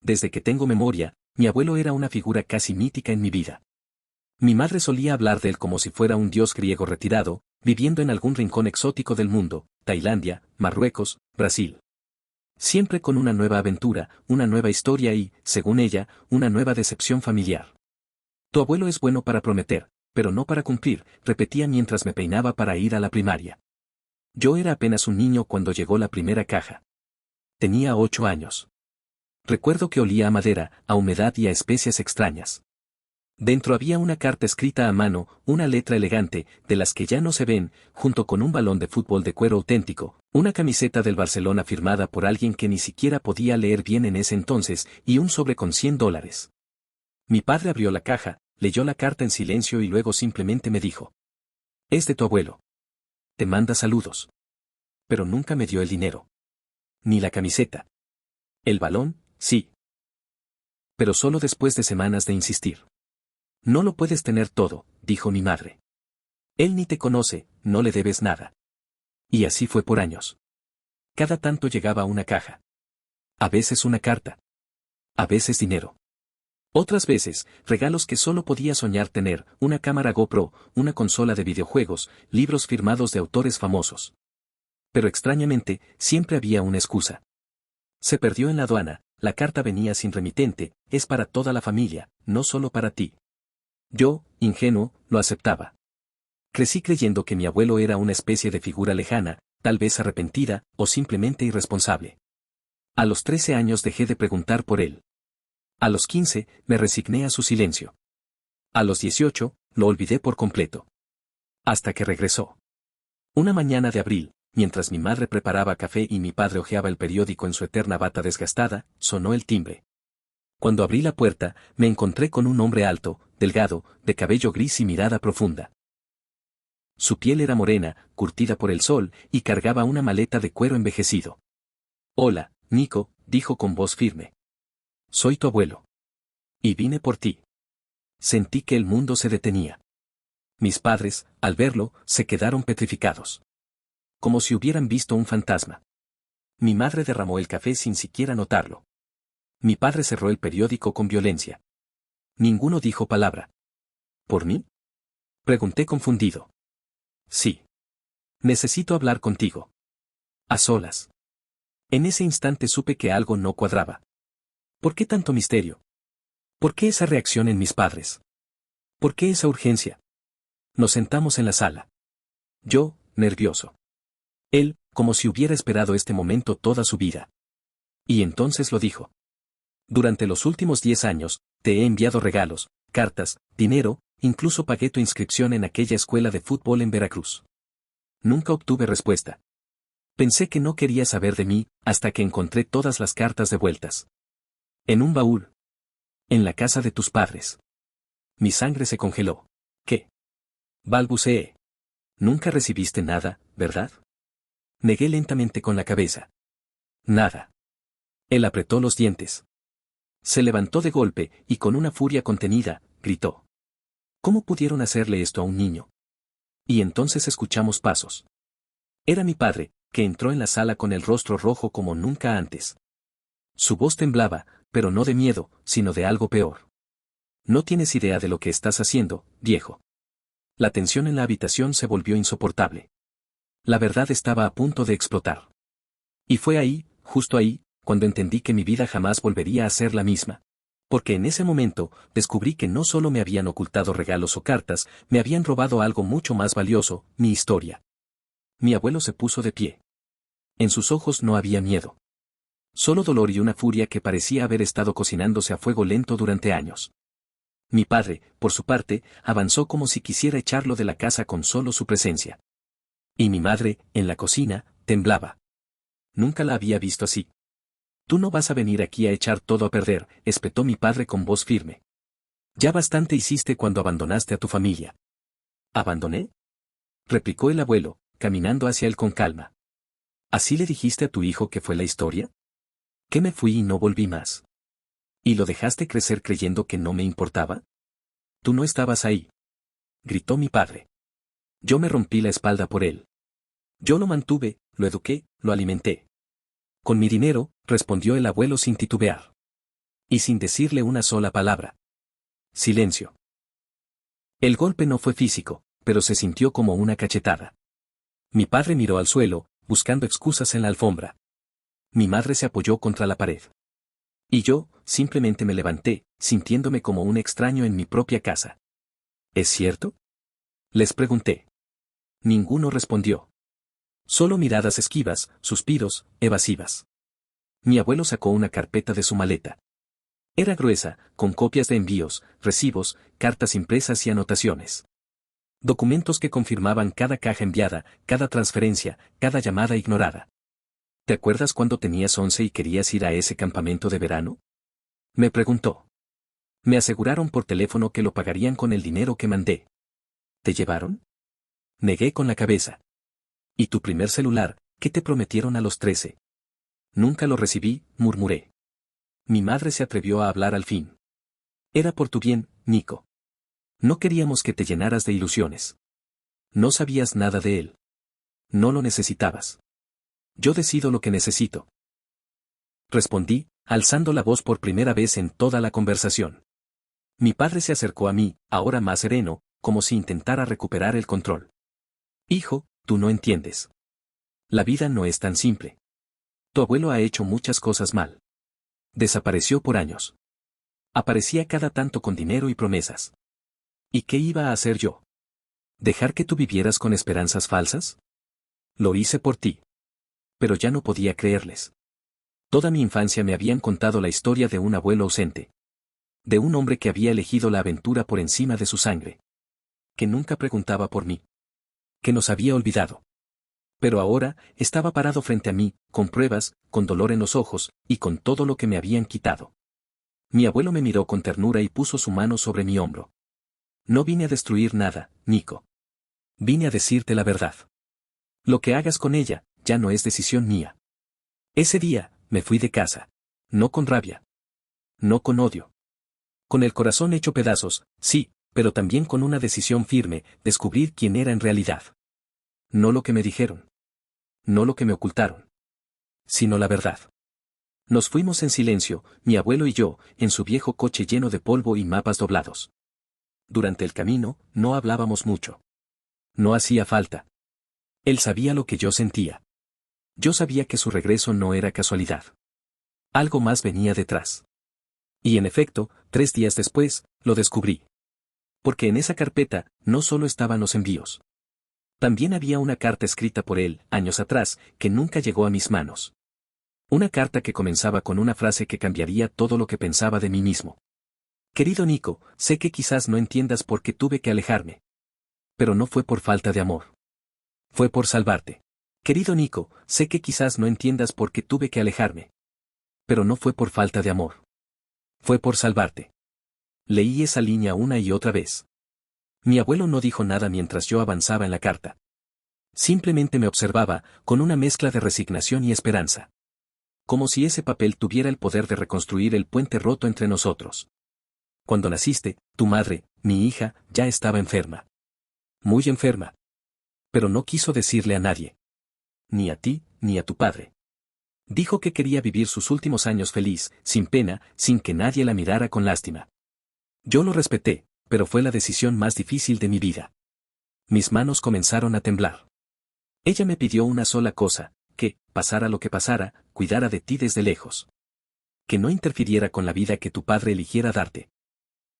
Desde que tengo memoria, mi abuelo era una figura casi mítica en mi vida. Mi madre solía hablar de él como si fuera un dios griego retirado, viviendo en algún rincón exótico del mundo, Tailandia, Marruecos, Brasil. Siempre con una nueva aventura, una nueva historia y, según ella, una nueva decepción familiar. Tu abuelo es bueno para prometer, pero no para cumplir, repetía mientras me peinaba para ir a la primaria. Yo era apenas un niño cuando llegó la primera caja. Tenía 8 años. Recuerdo que olía a madera, a humedad y a especias extrañas. Dentro había una carta escrita a mano, una letra elegante, de las que ya no se ven, junto con un balón de fútbol de cuero auténtico, una camiseta del Barcelona firmada por alguien que ni siquiera podía leer bien en ese entonces, y un sobre con $100. Mi padre abrió la caja, leyó la carta en silencio y luego simplemente me dijo: «Es de tu abuelo. Te manda saludos». Pero nunca me dio el dinero. Ni la camiseta. El balón, sí. Pero solo después de semanas de insistir. «No lo puedes tener todo», dijo mi madre. «Él ni te conoce, no le debes nada». Y así fue por años. Cada tanto llegaba una caja. A veces una carta. A veces dinero. Otras veces, regalos que solo podía soñar tener, una cámara GoPro, una consola de videojuegos, libros firmados de autores famosos. Pero extrañamente, siempre había una excusa. Se perdió en la aduana, la carta venía sin remitente, es para toda la familia, no solo para ti. Yo, ingenuo, lo aceptaba. Crecí creyendo que mi abuelo era una especie de figura lejana, tal vez arrepentida, o simplemente irresponsable. A los 13 años dejé de preguntar por él. A los 15, me resigné a su silencio. A los 18, lo olvidé por completo. Hasta que regresó. Una mañana de abril, mientras mi madre preparaba café y mi padre hojeaba el periódico en su eterna bata desgastada, sonó el timbre. Cuando abrí la puerta, me encontré con un hombre alto, delgado, de cabello gris y mirada profunda. Su piel era morena, curtida por el sol, y cargaba una maleta de cuero envejecido. «Hola, Nico», dijo con voz firme. «Soy tu abuelo. Y vine por ti». Sentí que el mundo se detenía. Mis padres, al verlo, se quedaron petrificados. Como si hubieran visto un fantasma. Mi madre derramó el café sin siquiera notarlo. Mi padre cerró el periódico con violencia. Ninguno dijo palabra. ¿Por mí?, pregunté confundido. «Sí. Necesito hablar contigo. A solas». En ese instante supe que algo no cuadraba. ¿Por qué tanto misterio? ¿Por qué esa reacción en mis padres? ¿Por qué esa urgencia? Nos sentamos en la sala. Yo, nervioso. Él, como si hubiera esperado este momento toda su vida. Y entonces lo dijo. «Durante los últimos 10 años, te he enviado regalos, cartas, dinero, incluso pagué tu inscripción en aquella escuela de fútbol en Veracruz. Nunca obtuve respuesta. Pensé que no quería saber de mí, hasta que encontré todas las cartas devueltas. En un baúl. En la casa de tus padres». Mi sangre se congeló. «¿Qué?», balbuceé. «Nunca recibiste nada, ¿verdad?». Negué lentamente con la cabeza. «Nada». Él apretó los dientes. Se levantó de golpe, y con una furia contenida, gritó. «¿Cómo pudieron hacerle esto a un niño?». Y entonces escuchamos pasos. Era mi padre, que entró en la sala con el rostro rojo como nunca antes. Su voz temblaba, pero no de miedo, sino de algo peor. «No tienes idea de lo que estás haciendo, viejo». La tensión en la habitación se volvió insoportable. La verdad estaba a punto de explotar. Y fue ahí, justo ahí, cuando entendí que mi vida jamás volvería a ser la misma. Porque en ese momento, descubrí que no solo me habían ocultado regalos o cartas, me habían robado algo mucho más valioso, mi historia. Mi abuelo se puso de pie. En sus ojos no había miedo. Solo dolor y una furia que parecía haber estado cocinándose a fuego lento durante años. Mi padre, por su parte, avanzó como si quisiera echarlo de la casa con solo su presencia. Y mi madre, en la cocina, temblaba. Nunca la había visto así. «Tú no vas a venir aquí a echar todo a perder», espetó mi padre con voz firme. «Ya bastante hiciste cuando abandonaste a tu familia». «¿Abandoné?», replicó el abuelo, caminando hacia él con calma. «¿Así le dijiste a tu hijo que fue la historia? ¿Que me fui y no volví más? ¿Y lo dejaste crecer creyendo que no me importaba? Tú no estabas ahí», gritó mi padre. Yo me rompí la espalda por él. Yo lo mantuve, lo eduqué, lo alimenté. «Con mi dinero», respondió el abuelo sin titubear. Y sin decirle una sola palabra. Silencio. El golpe no fue físico, pero se sintió como una cachetada. Mi padre miró al suelo, buscando excusas en la alfombra. Mi madre se apoyó contra la pared. Y yo, simplemente me levanté, sintiéndome como un extraño en mi propia casa. ¿Es cierto? Les pregunté. Ninguno respondió. Solo miradas esquivas, suspiros, evasivas. Mi abuelo sacó una carpeta de su maleta. Era gruesa, con copias de envíos, recibos, cartas impresas y anotaciones. Documentos que confirmaban cada caja enviada, cada transferencia, cada llamada ignorada. ¿Te acuerdas cuando tenías 11 y querías ir a ese campamento de verano? Me preguntó. Me aseguraron por teléfono que lo pagarían con el dinero que mandé. ¿Te llevaron? Negué con la cabeza. ¿Y tu primer celular, qué te prometieron a los 13? Nunca lo recibí, murmuré. Mi madre se atrevió a hablar al fin. Era por tu bien, Nico. No queríamos que te llenaras de ilusiones. No sabías nada de él. No lo necesitabas. Yo decido lo que necesito. Respondí, alzando la voz por primera vez en toda la conversación. Mi padre se acercó a mí, ahora más sereno, como si intentara recuperar el control. Hijo, tú no entiendes. La vida no es tan simple. Tu abuelo ha hecho muchas cosas mal. Desapareció por años. Aparecía cada tanto con dinero y promesas. ¿Y qué iba a hacer yo? ¿Dejar que tú vivieras con esperanzas falsas? Lo hice por ti. Pero ya no podía creerles. Toda mi infancia me habían contado la historia de un abuelo ausente. De un hombre que había elegido la aventura por encima de su sangre. Que nunca preguntaba por mí. Que nos había olvidado. Pero ahora, estaba parado frente a mí, con pruebas, con dolor en los ojos, y con todo lo que me habían quitado. Mi abuelo me miró con ternura y puso su mano sobre mi hombro. No vine a destruir nada, Nico. Vine a decirte la verdad. Lo que hagas con ella, ya no es decisión mía. Ese día, me fui de casa. No con rabia. No con odio. Con el corazón hecho pedazos, sí, pero también con una decisión firme, descubrir quién era en realidad. No lo que me dijeron. No lo que me ocultaron. Sino la verdad. Nos fuimos en silencio, mi abuelo y yo, en su viejo coche lleno de polvo y mapas doblados. Durante el camino, no hablábamos mucho. No hacía falta. Él sabía lo que yo sentía. Yo sabía que su regreso no era casualidad. Algo más venía detrás. Y en efecto, 3 días después, lo descubrí. Porque en esa carpeta, no solo estaban los envíos. También había una carta escrita por él, años atrás, que nunca llegó a mis manos. Una carta que comenzaba con una frase que cambiaría todo lo que pensaba de mí mismo. Querido Nico, sé que quizás no entiendas por qué tuve que alejarme. Pero no fue por falta de amor. Fue por salvarte. Querido Nico, sé que quizás no entiendas por qué tuve que alejarme. Pero no fue por falta de amor. Fue por salvarte. Leí esa línea una y otra vez. Mi abuelo no dijo nada mientras yo avanzaba en la carta. Simplemente me observaba, con una mezcla de resignación y esperanza. Como si ese papel tuviera el poder de reconstruir el puente roto entre nosotros. Cuando naciste, tu madre, mi hija, ya estaba enferma. Muy enferma. Pero no quiso decirle a nadie. Ni a ti, ni a tu padre. Dijo que quería vivir sus últimos años feliz, sin pena, sin que nadie la mirara con lástima. Yo lo respeté, pero fue la decisión más difícil de mi vida. Mis manos comenzaron a temblar. Ella me pidió una sola cosa, que, pasara lo que pasara, cuidara de ti desde lejos. Que no interfiriera con la vida que tu padre eligiera darte.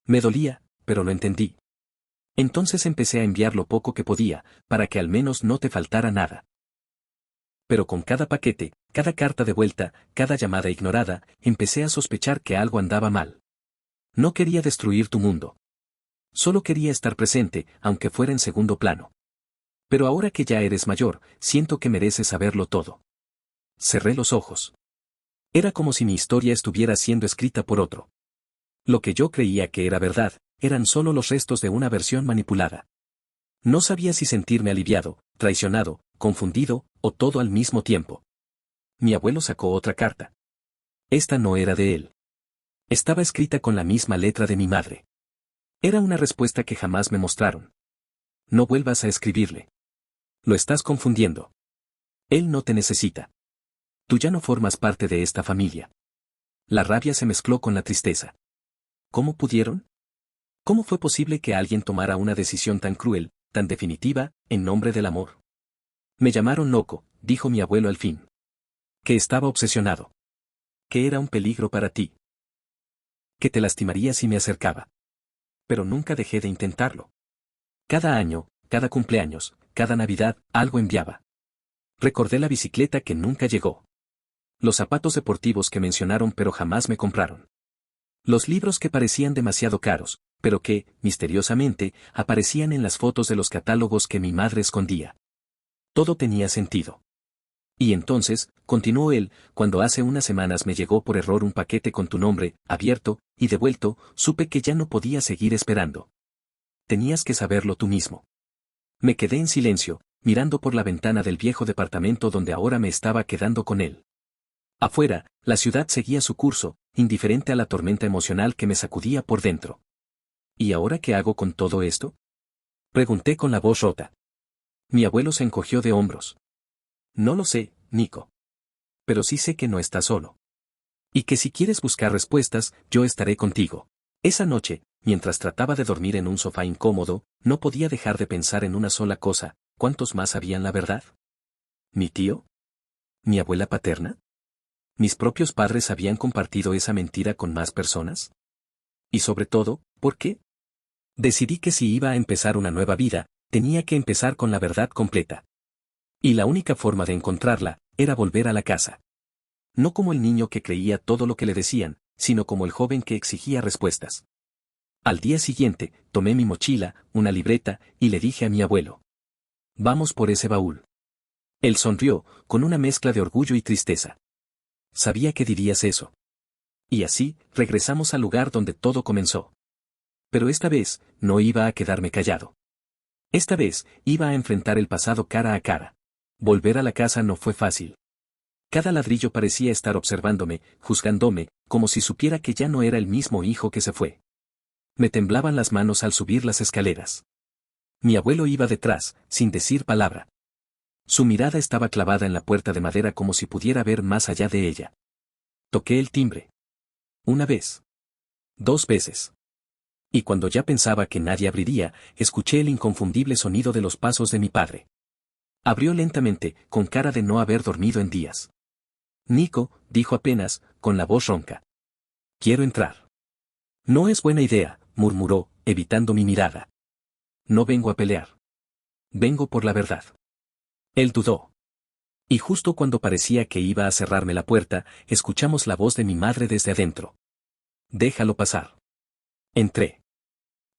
Me dolía, pero lo entendí. Entonces empecé a enviar lo poco que podía, para que al menos no te faltara nada. Pero con cada paquete, cada carta de vuelta, cada llamada ignorada, empecé a sospechar que algo andaba mal. No quería destruir tu mundo. Solo quería estar presente, aunque fuera en segundo plano. Pero ahora que ya eres mayor, siento que mereces saberlo todo. Cerré los ojos. Era como si mi historia estuviera siendo escrita por otro. Lo que yo creía que era verdad, eran solo los restos de una versión manipulada. No sabía si sentirme aliviado, traicionado, confundido, o todo al mismo tiempo. Mi abuelo sacó otra carta. Esta no era de él. Estaba escrita con la misma letra de mi madre. Era una respuesta que jamás me mostraron. No vuelvas a escribirle. Lo estás confundiendo. Él no te necesita. Tú ya no formas parte de esta familia. La rabia se mezcló con la tristeza. ¿Cómo pudieron? ¿Cómo fue posible que alguien tomara una decisión tan cruel, tan definitiva, en nombre del amor? Me llamaron loco, dijo mi abuelo al fin. Que estaba obsesionado. Que era un peligro para ti. Que te lastimaría si me acercaba. Pero nunca dejé de intentarlo. Cada año, cada cumpleaños, cada Navidad, algo enviaba. Recordé la bicicleta que nunca llegó. Los zapatos deportivos que mencionaron pero jamás me compraron. Los libros que parecían demasiado caros, pero que, misteriosamente, aparecían en las fotos de los catálogos que mi madre escondía. Todo tenía sentido. Y entonces, continuó él, cuando hace unas semanas me llegó por error un paquete con tu nombre, abierto, y devuelto, supe que ya no podía seguir esperando. Tenías que saberlo tú mismo. Me quedé en silencio, mirando por la ventana del viejo departamento donde ahora me estaba quedando con él. Afuera, la ciudad seguía su curso, indiferente a la tormenta emocional que me sacudía por dentro. ¿Y ahora qué hago con todo esto? Pregunté con la voz rota. Mi abuelo se encogió de hombros. No lo sé, Nico. Pero sí sé que no estás solo. Y que si quieres buscar respuestas, yo estaré contigo. Esa noche, mientras trataba de dormir en un sofá incómodo, no podía dejar de pensar en una sola cosa: ¿cuántos más sabían la verdad? ¿Mi tío? ¿Mi abuela paterna? ¿Mis propios padres habían compartido esa mentira con más personas? Y sobre todo, ¿por qué? Decidí que si iba a empezar una nueva vida, tenía que empezar con la verdad completa. Y la única forma de encontrarla, era volver a la casa. No como el niño que creía todo lo que le decían, sino como el joven que exigía respuestas. Al día siguiente, tomé mi mochila, una libreta, y le dije a mi abuelo: vamos por ese baúl. Él sonrió, con una mezcla de orgullo y tristeza. Sabía que dirías eso. Y así, regresamos al lugar donde todo comenzó. Pero esta vez, no iba a quedarme callado. Esta vez, iba a enfrentar el pasado cara a cara. Volver a la casa no fue fácil. Cada ladrillo parecía estar observándome, juzgándome, como si supiera que ya no era el mismo hijo que se fue. Me temblaban las manos al subir las escaleras. Mi abuelo iba detrás, sin decir palabra. Su mirada estaba clavada en la puerta de madera como si pudiera ver más allá de ella. Toqué el timbre. Una vez. 2 veces. Y cuando ya pensaba que nadie abriría, escuché el inconfundible sonido de los pasos de mi padre. Abrió lentamente, con cara de no haber dormido en días. Nico, dijo apenas, con la voz ronca. Quiero entrar. No es buena idea, murmuró, evitando mi mirada. No vengo a pelear. Vengo por la verdad. Él dudó. Y justo cuando parecía que iba a cerrarme la puerta, escuchamos la voz de mi madre desde adentro. Déjalo pasar. Entré.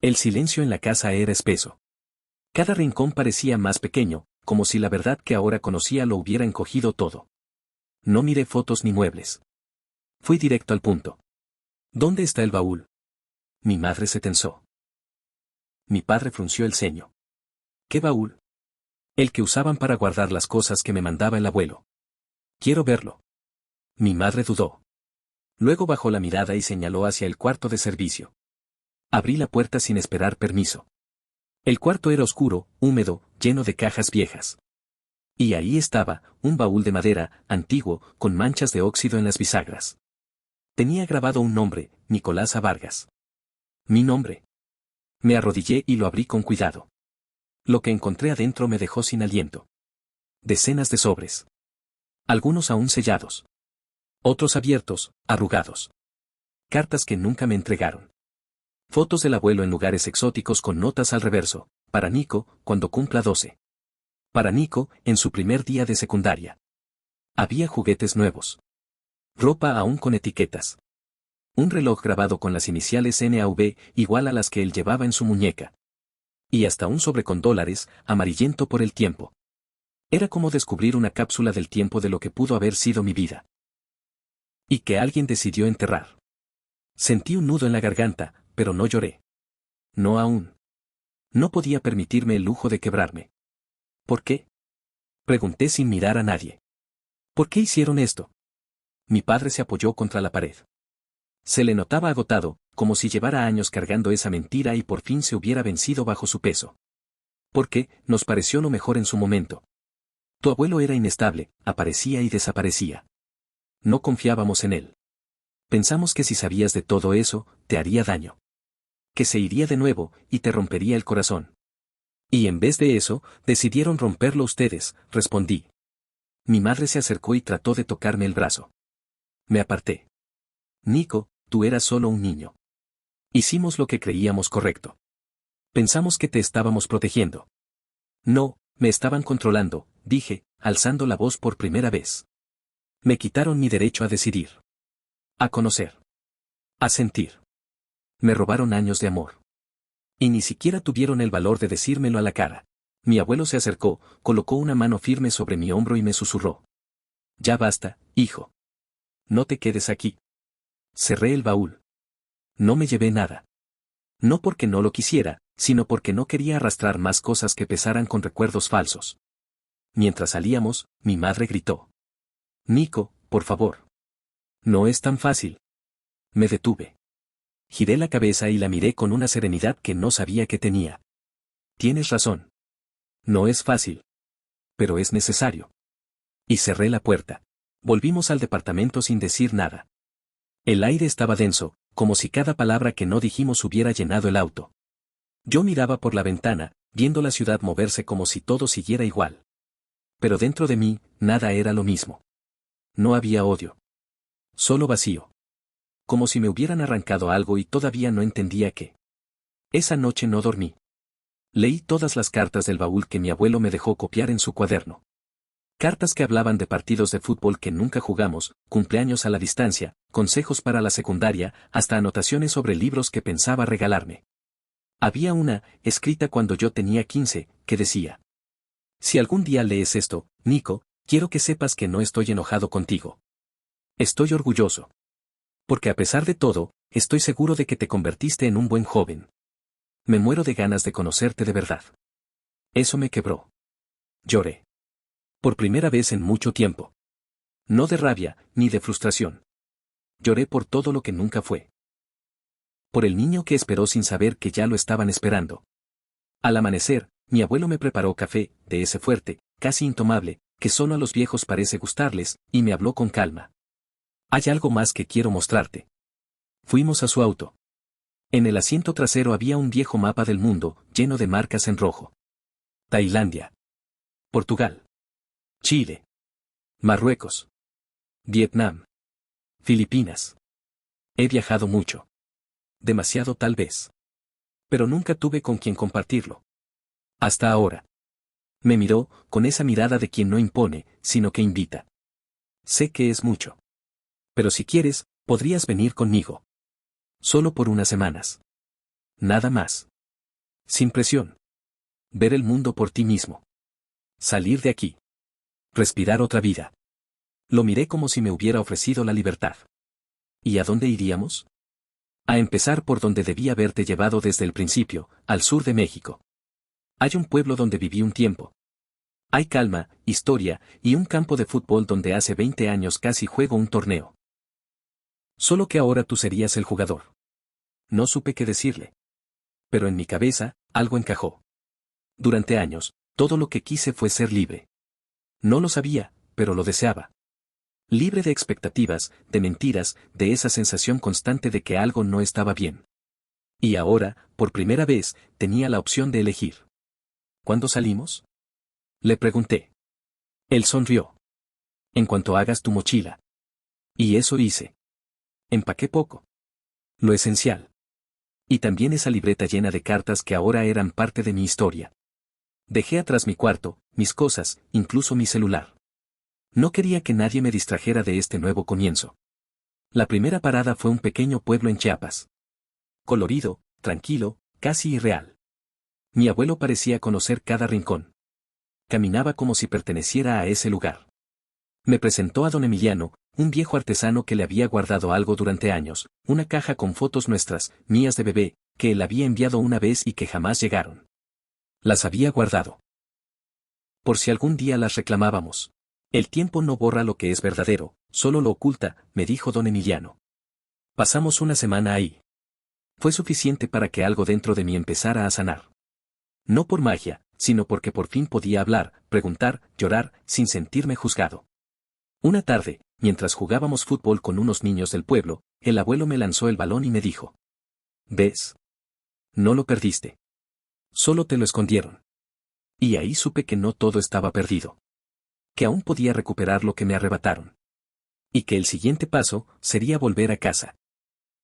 El silencio en la casa era espeso. Cada rincón parecía más pequeño, como si la verdad que ahora conocía lo hubiera encogido todo. No miré fotos ni muebles. Fui directo al punto. ¿Dónde está el baúl? Mi madre se tensó. Mi padre frunció el ceño. ¿Qué baúl? El que usaban para guardar las cosas que me mandaba el abuelo. Quiero verlo. Mi madre dudó. Luego bajó la mirada y señaló hacia el cuarto de servicio. Abrí la puerta sin esperar permiso. El cuarto era oscuro, húmedo, lleno de cajas viejas. Y ahí estaba, un baúl de madera, antiguo, con manchas de óxido en las bisagras. Tenía grabado un nombre: Nicolás A. Vargas. Mi nombre. Me arrodillé y lo abrí con cuidado. Lo que encontré adentro me dejó sin aliento. Decenas de sobres. Algunos aún sellados. Otros abiertos, arrugados. Cartas que nunca me entregaron. Fotos del abuelo en lugares exóticos con notas al reverso: para Nico, cuando cumpla 12. Para Nico, en su primer día de secundaria. Había juguetes nuevos. Ropa aún con etiquetas. Un reloj grabado con las iniciales NAV, igual a las que él llevaba en su muñeca. Y hasta un sobre con dólares, amarillento por el tiempo. Era como descubrir una cápsula del tiempo de lo que pudo haber sido mi vida. Y que alguien decidió enterrar. Sentí un nudo en la garganta, pero no lloré. No aún. No podía permitirme el lujo de quebrarme. ¿Por qué? Pregunté sin mirar a nadie. ¿Por qué hicieron esto? Mi padre se apoyó contra la pared. Se le notaba agotado, como si llevara años cargando esa mentira y por fin se hubiera vencido bajo su peso. Porque, nos pareció lo mejor en su momento. Tu abuelo era inestable, aparecía y desaparecía. No confiábamos en él. Pensamos que si sabías de todo eso, te haría daño. Que se iría de nuevo, y te rompería el corazón. Y en vez de eso, decidieron romperlo ustedes, respondí. Mi madre se acercó y trató de tocarme el brazo. Me aparté. Nico, tú eras solo un niño. Hicimos lo que creíamos correcto. Pensamos que te estábamos protegiendo. No, me estaban controlando, dije, alzando la voz por primera vez. Me quitaron mi derecho a decidir. A conocer. A sentir. Me robaron años de amor. Y ni siquiera tuvieron el valor de decírmelo a la cara. Mi abuelo se acercó, colocó una mano firme sobre mi hombro y me susurró. Ya basta, hijo. No te quedes aquí. Cerré el baúl. No me llevé nada. No porque no lo quisiera, sino porque no quería arrastrar más cosas que pesaran con recuerdos falsos. Mientras salíamos, mi madre gritó. Nico, por favor. No es tan fácil. Me detuve. Giré la cabeza y la miré con una serenidad que no sabía que tenía. Tienes razón. No es fácil. Pero es necesario. Y cerré la puerta. Volvimos al departamento sin decir nada. El aire estaba denso, como si cada palabra que no dijimos hubiera llenado el auto. Yo miraba por la ventana, viendo la ciudad moverse como si todo siguiera igual. Pero dentro de mí, nada era lo mismo. No había odio. Solo vacío. Como si me hubieran arrancado algo y todavía no entendía qué. Esa noche no dormí. Leí todas las cartas del baúl que mi abuelo me dejó copiar en su cuaderno. Cartas que hablaban de partidos de fútbol que nunca jugamos, cumpleaños a la distancia, consejos para la secundaria, hasta anotaciones sobre libros que pensaba regalarme. Había una, escrita cuando yo tenía 15, que decía: si algún día lees esto, Nico, quiero que sepas que no estoy enojado contigo. Estoy orgulloso. Porque a pesar de todo, estoy seguro de que te convertiste en un buen joven. Me muero de ganas de conocerte de verdad. Eso me quebró. Lloré. Por primera vez en mucho tiempo. No de rabia, ni de frustración. Lloré por todo lo que nunca fue. Por el niño que esperó sin saber que ya lo estaban esperando. Al amanecer, mi abuelo me preparó café, de ese fuerte, casi intomable, que solo a los viejos parece gustarles, y me habló con calma. Hay algo más que quiero mostrarte. Fuimos a su auto. En el asiento trasero había un viejo mapa del mundo, lleno de marcas en rojo. Tailandia. Portugal. Chile. Marruecos. Vietnam. Filipinas. He viajado mucho. Demasiado tal vez. Pero nunca tuve con quien compartirlo. Hasta ahora. Me miró, con esa mirada de quien no impone, sino que invita. Sé que es mucho. Pero si quieres, podrías venir conmigo. Solo por unas semanas. Nada más. Sin presión. Ver el mundo por ti mismo. Salir de aquí. Respirar otra vida. Lo miré como si me hubiera ofrecido la libertad. ¿Y a dónde iríamos? A empezar por donde debía haberte llevado desde el principio, al sur de México. Hay un pueblo donde viví un tiempo. Hay calma, historia, y un campo de fútbol donde hace 20 años casi juego un torneo. Solo que ahora tú serías el jugador. No supe qué decirle. Pero en mi cabeza, algo encajó. Durante años, todo lo que quise fue ser libre. No lo sabía, pero lo deseaba. Libre de expectativas, de mentiras, de esa sensación constante de que algo no estaba bien. Y ahora, por primera vez, tenía la opción de elegir. ¿Cuándo salimos? Le pregunté. Él sonrió. En cuanto hagas tu mochila. Y eso hice. Empaqué poco. Lo esencial. Y también esa libreta llena de cartas que ahora eran parte de mi historia. Dejé atrás mi cuarto, mis cosas, incluso mi celular. No quería que nadie me distrajera de este nuevo comienzo. La primera parada fue un pequeño pueblo en Chiapas. Colorido, tranquilo, casi irreal. Mi abuelo parecía conocer cada rincón. Caminaba como si perteneciera a ese lugar. Me presentó a don Emiliano, un viejo artesano que le había guardado algo durante años, una caja con fotos nuestras, mías de bebé, que él había enviado una vez y que jamás llegaron. Las había guardado. Por si algún día las reclamábamos. El tiempo no borra lo que es verdadero, solo lo oculta, me dijo don Emiliano. Pasamos una semana ahí. Fue suficiente para que algo dentro de mí empezara a sanar. No por magia, sino porque por fin podía hablar, preguntar, llorar, sin sentirme juzgado. Una tarde, mientras jugábamos fútbol con unos niños del pueblo, el abuelo me lanzó el balón y me dijo: ¿ves? No lo perdiste. Solo te lo escondieron. Y ahí supe que no todo estaba perdido. Que aún podía recuperar lo que me arrebataron. Y que el siguiente paso sería volver a casa.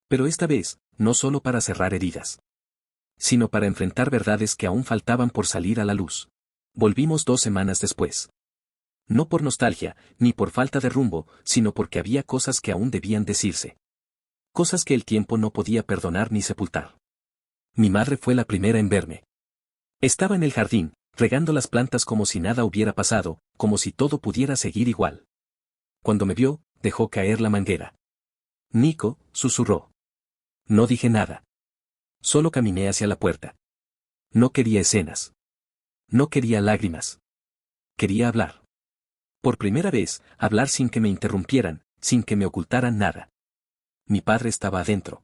Pero esta vez, no solo para cerrar heridas, sino para enfrentar verdades que aún faltaban por salir a la luz. Volvimos 2 semanas después. No por nostalgia, ni por falta de rumbo, sino porque había cosas que aún debían decirse. Cosas que el tiempo no podía perdonar ni sepultar. Mi madre fue la primera en verme. Estaba en el jardín, regando las plantas como si nada hubiera pasado, como si todo pudiera seguir igual. Cuando me vio, dejó caer la manguera. Nico, susurró. No dije nada. Solo caminé hacia la puerta. No quería escenas. No quería lágrimas. Quería hablar. Por primera vez, hablar sin que me interrumpieran, sin que me ocultaran nada. Mi padre estaba adentro.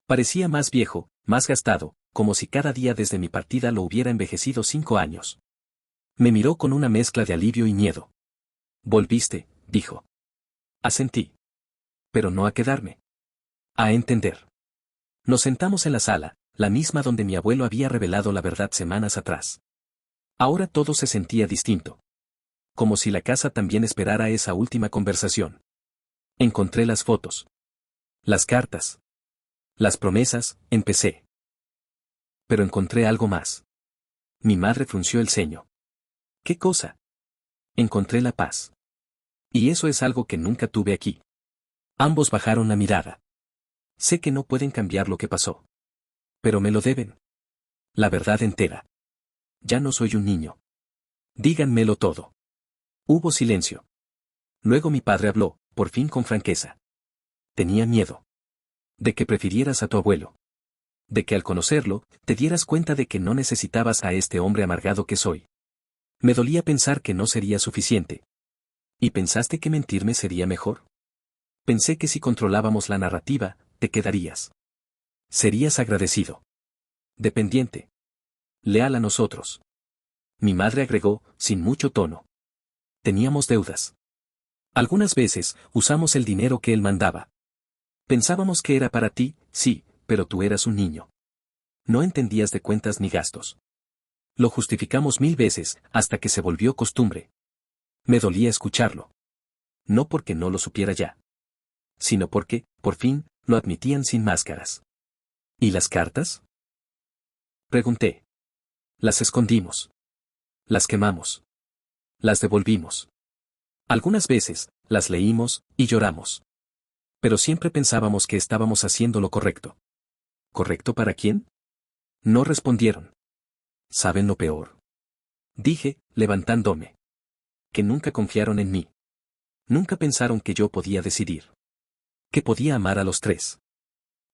Parecía más viejo, más gastado, como si cada día desde mi partida lo hubiera envejecido 5 años. Me miró con una mezcla de alivio y miedo. Volviste, dijo. Asentí. Pero no a quedarme. A entender. Nos sentamos en la sala, la misma donde mi abuelo había revelado la verdad semanas atrás. Ahora todo se sentía distinto. Como si la casa también esperara esa última conversación. Encontré las fotos. Las cartas. Las promesas, empecé. Pero encontré algo más. Mi madre frunció el ceño. ¿Qué cosa? Encontré la paz. Y eso es algo que nunca tuve aquí. Ambos bajaron la mirada. Sé que no pueden cambiar lo que pasó. Pero me lo deben. La verdad entera. Ya no soy un niño. Díganmelo todo. Hubo silencio. Luego mi padre habló, por fin con franqueza. Tenía miedo. De que prefirieras a tu abuelo. De que al conocerlo, te dieras cuenta de que no necesitabas a este hombre amargado que soy. Me dolía pensar que no sería suficiente. ¿Y pensaste que mentirme sería mejor? Pensé que si controlábamos la narrativa, te quedarías. Serías agradecido. Dependiente. Leal a nosotros. Mi madre agregó, sin mucho tono. Teníamos deudas. Algunas veces, usamos el dinero que él mandaba. Pensábamos que era para ti, sí, pero tú eras un niño. No entendías de cuentas ni gastos. Lo justificamos 1000 veces, hasta que se volvió costumbre. Me dolía escucharlo. No porque no lo supiera ya. Sino porque, por fin, lo admitían sin máscaras. ¿Y las cartas? Pregunté. Las escondimos. Las quemamos. Las devolvimos. Algunas veces, las leímos, y lloramos. Pero siempre pensábamos que estábamos haciendo lo correcto. ¿Correcto para quién? No respondieron. ¿Saben lo peor? Dije, levantándome. Que nunca confiaron en mí. Nunca pensaron que yo podía decidir. Que podía amar a los tres.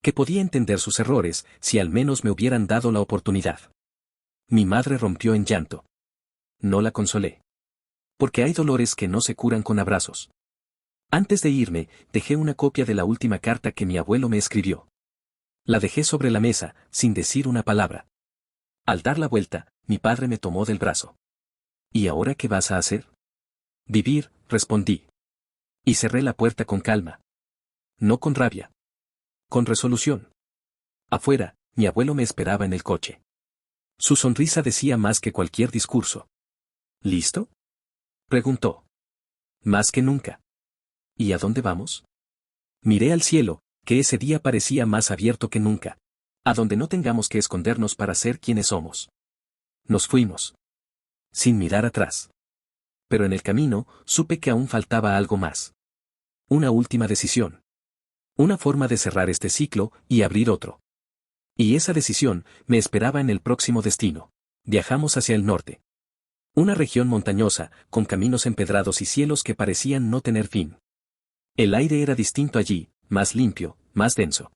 Que podía entender sus errores, si al menos me hubieran dado la oportunidad. Mi madre rompió en llanto. No la consolé. Porque hay dolores que no se curan con abrazos. Antes de irme, dejé una copia de la última carta que mi abuelo me escribió. La dejé sobre la mesa, sin decir una palabra. Al dar la vuelta, mi padre me tomó del brazo. ¿Y ahora qué vas a hacer? Vivir, respondí. Y cerré la puerta con calma. No con rabia. Con resolución. Afuera, mi abuelo me esperaba en el coche. Su sonrisa decía más que cualquier discurso. ¿Listo? Preguntó. Más que nunca. ¿Y a dónde vamos? Miré al cielo, que ese día parecía más abierto que nunca. A donde no tengamos que escondernos para ser quienes somos. Nos fuimos. Sin mirar atrás. Pero en el camino, supe que aún faltaba algo más. Una última decisión. Una forma de cerrar este ciclo y abrir otro. Y esa decisión me esperaba en el próximo destino. Viajamos hacia el norte. Una región montañosa, con caminos empedrados y cielos que parecían no tener fin. El aire era distinto allí, más limpio, más denso.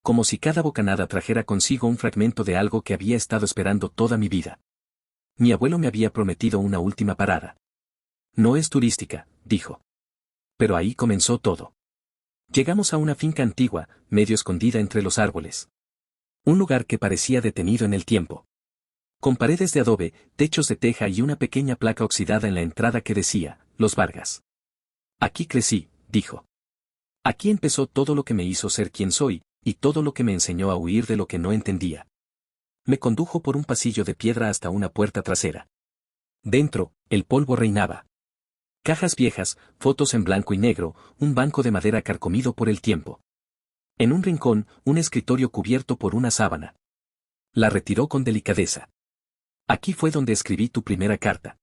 Como si cada bocanada trajera consigo un fragmento de algo que había estado esperando toda mi vida. Mi abuelo me había prometido una última parada. No es turística, dijo. Pero ahí comenzó todo. Llegamos a una finca antigua, medio escondida entre los árboles. Un lugar que parecía detenido en el tiempo. Con paredes de adobe, techos de teja y una pequeña placa oxidada en la entrada que decía, Los Vargas. Aquí crecí, dijo. Aquí empezó todo lo que me hizo ser quien soy, y todo lo que me enseñó a huir de lo que no entendía. Me condujo por un pasillo de piedra hasta una puerta trasera. Dentro, el polvo reinaba. Cajas viejas, fotos en blanco y negro, un banco de madera carcomido por el tiempo. En un rincón, un escritorio cubierto por una sábana. La retiró con delicadeza. Aquí fue donde escribí tu primera carta.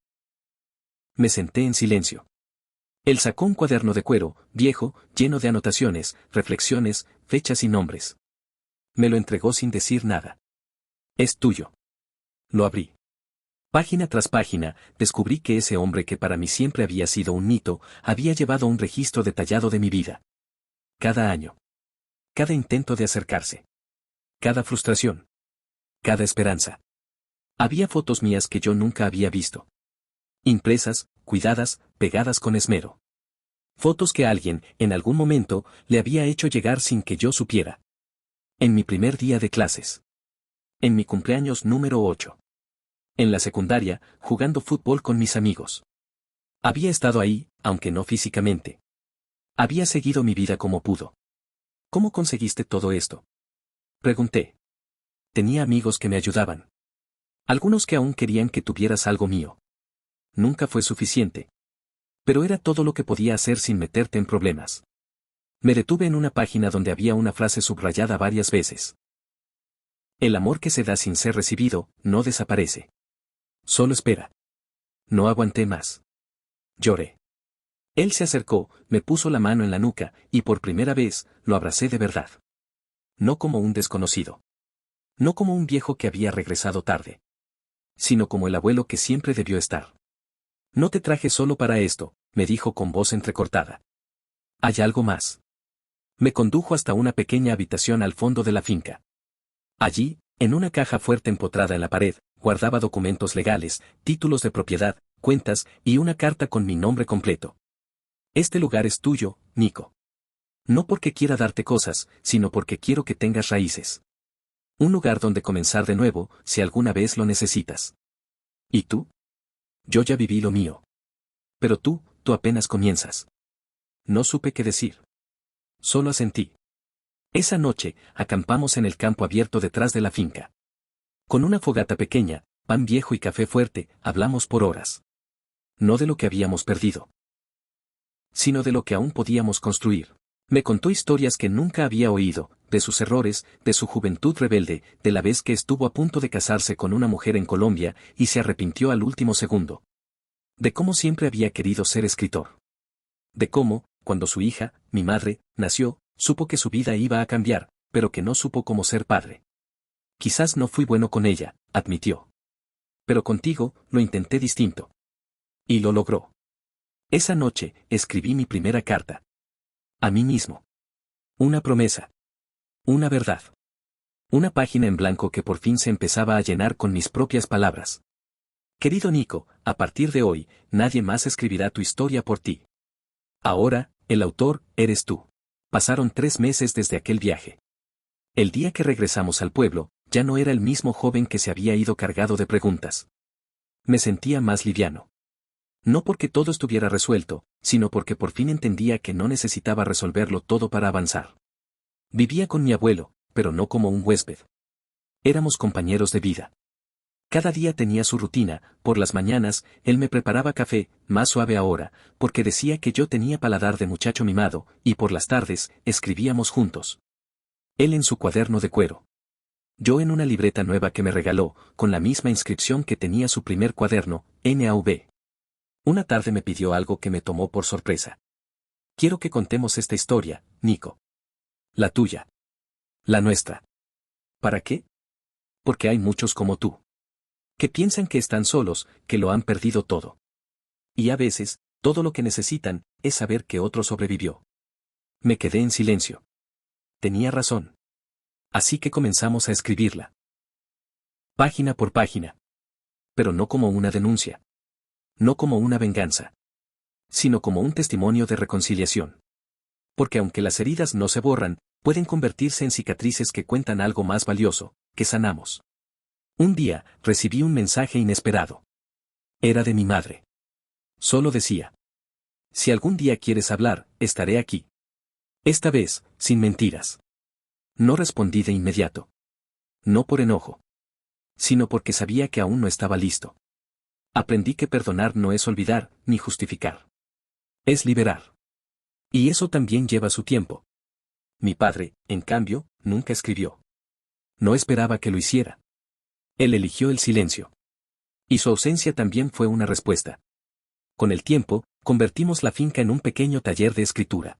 Me senté en silencio. Él sacó un cuaderno de cuero, viejo, lleno de anotaciones, reflexiones, fechas y nombres. Me lo entregó sin decir nada. Es tuyo. Lo abrí. Página tras página, descubrí que ese hombre que para mí siempre había sido un mito, había llevado un registro detallado de mi vida. Cada año. Cada intento de acercarse. Cada frustración. Cada esperanza. Había fotos mías que yo nunca había visto. Impresas, cuidadas, pegadas con esmero. Fotos que alguien, en algún momento, le había hecho llegar sin que yo supiera. En mi primer día de clases. En mi cumpleaños número 8. En la secundaria, jugando fútbol con mis amigos. Había estado ahí, aunque no físicamente. Había seguido mi vida como pudo. ¿Cómo conseguiste todo esto? Pregunté. Tenía amigos que me ayudaban. Algunos que aún querían que tuvieras algo mío. Nunca fue suficiente. Pero era todo lo que podía hacer sin meterte en problemas. Me detuve en una página donde había una frase subrayada varias veces. El amor que se da sin ser recibido, no desaparece. Solo espera. No aguanté más. Lloré. Él se acercó, me puso la mano en la nuca, y por primera vez, lo abracé de verdad. No como un desconocido. No como un viejo que había regresado tarde. Sino como el abuelo que siempre debió estar. No te traje solo para esto, me dijo con voz entrecortada. Hay algo más. Me condujo hasta una pequeña habitación al fondo de la finca. Allí, en una caja fuerte empotrada en la pared, guardaba documentos legales, títulos de propiedad, cuentas y una carta con mi nombre completo. Este lugar es tuyo, Nico. No porque quiera darte cosas, sino porque quiero que tengas raíces. Un lugar donde comenzar de nuevo, si alguna vez lo necesitas. ¿Y tú? Yo ya viví lo mío. Pero tú apenas comienzas. No supe qué decir. Solo asentí. Esa noche, acampamos en el campo abierto detrás de la finca. Con una fogata pequeña, pan viejo y café fuerte, hablamos por horas. No de lo que habíamos perdido, sino de lo que aún podíamos construir. Me contó historias que nunca había oído, de sus errores, de su juventud rebelde, de la vez que estuvo a punto de casarse con una mujer en Colombia y se arrepintió al último segundo. De cómo siempre había querido ser escritor. De cómo, cuando su hija, mi madre, nació, supo que su vida iba a cambiar, pero que no supo cómo ser padre. Quizás no fui bueno con ella, admitió. Pero contigo, lo intenté distinto. Y lo logró. Esa noche, escribí mi primera carta. A mí mismo. Una promesa. Una verdad. Una página en blanco que por fin se empezaba a llenar con mis propias palabras. Querido Nico, a partir de hoy, nadie más escribirá tu historia por ti. Ahora, el autor, eres tú. Pasaron 3 meses desde aquel viaje. El día que regresamos al pueblo, ya no era el mismo joven que se había ido cargado de preguntas. Me sentía más liviano. No porque todo estuviera resuelto, sino porque por fin entendía que no necesitaba resolverlo todo para avanzar. Vivía con mi abuelo, pero no como un huésped. Éramos compañeros de vida. Cada día tenía su rutina, por las mañanas, él me preparaba café, más suave ahora, porque decía que yo tenía paladar de muchacho mimado, y por las tardes, escribíamos juntos. Él en su cuaderno de cuero. Yo en una libreta nueva que me regaló, con la misma inscripción que tenía su primer cuaderno, NAV. Una tarde me pidió algo que me tomó por sorpresa. Quiero que contemos esta historia, Nico. La tuya. La nuestra. ¿Para qué? Porque hay muchos como tú. Que piensan que están solos, que lo han perdido todo. Y a veces, todo lo que necesitan, es saber que otro sobrevivió. Me quedé en silencio. Tenía razón. Así que comenzamos a escribirla. Página por página. Pero no como una denuncia. No como una venganza. Sino como un testimonio de reconciliación. Porque aunque las heridas no se borran, pueden convertirse en cicatrices que cuentan algo más valioso, que sanamos. Un día, recibí un mensaje inesperado. Era de mi madre. Solo decía: si algún día quieres hablar, estaré aquí. Esta vez, sin mentiras. No respondí de inmediato. No por enojo, sino porque sabía que aún no estaba listo. Aprendí que perdonar no es olvidar, ni justificar. Es liberar. Y eso también lleva su tiempo. Mi padre, en cambio, nunca escribió. No esperaba que lo hiciera. Él eligió el silencio. Y su ausencia también fue una respuesta. Con el tiempo, convertimos la finca en un pequeño taller de escritura.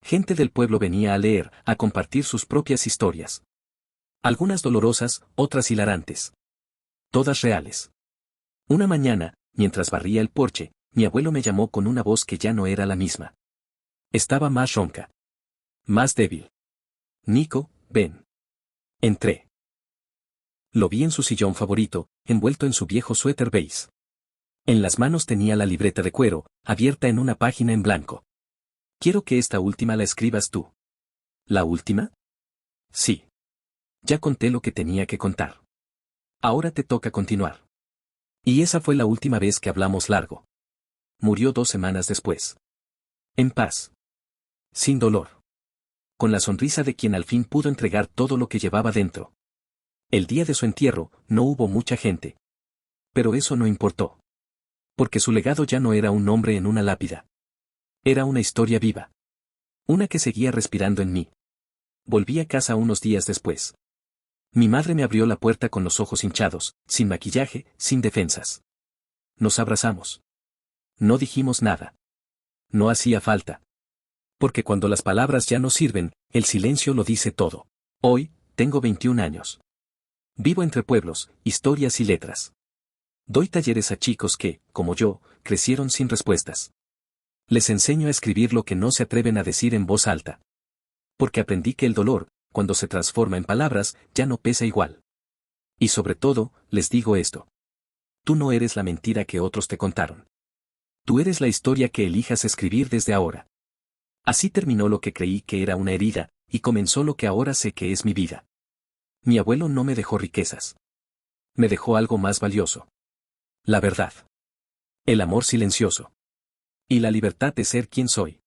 Gente del pueblo venía a leer, a compartir sus propias historias. Algunas dolorosas, otras hilarantes. Todas reales. Una mañana, mientras barría el porche, mi abuelo me llamó con una voz que ya no era la misma. Estaba más ronca. Más débil. Nico, ven. Entré. Lo vi en su sillón favorito, envuelto en su viejo suéter beige. En las manos tenía la libreta de cuero, abierta en una página en blanco. Quiero que esta última la escribas tú. ¿La última? Sí. Ya conté lo que tenía que contar. Ahora te toca continuar. Y esa fue la última vez que hablamos largo. Murió 2 semanas después. En paz. Sin dolor. Con la sonrisa de quien al fin pudo entregar todo lo que llevaba dentro. El día de su entierro, no hubo mucha gente. Pero eso no importó. Porque su legado ya no era un nombre en una lápida. Era una historia viva. Una que seguía respirando en mí. Volví a casa unos días después. Mi madre me abrió la puerta con los ojos hinchados, sin maquillaje, sin defensas. Nos abrazamos. No dijimos nada. No hacía falta. Porque cuando las palabras ya no sirven, el silencio lo dice todo. Hoy, tengo 21 años. Vivo entre pueblos, historias y letras. Doy talleres a chicos que, como yo, crecieron sin respuestas. Les enseño a escribir lo que no se atreven a decir en voz alta. Porque aprendí que el dolor, cuando se transforma en palabras, ya no pesa igual. Y sobre todo, les digo esto. Tú no eres la mentira que otros te contaron. Tú eres la historia que elijas escribir desde ahora. Así terminó lo que creí que era una herida, y comenzó lo que ahora sé que es mi vida. Mi abuelo no me dejó riquezas. Me dejó algo más valioso. La verdad. El amor silencioso. Y la libertad de ser quien soy.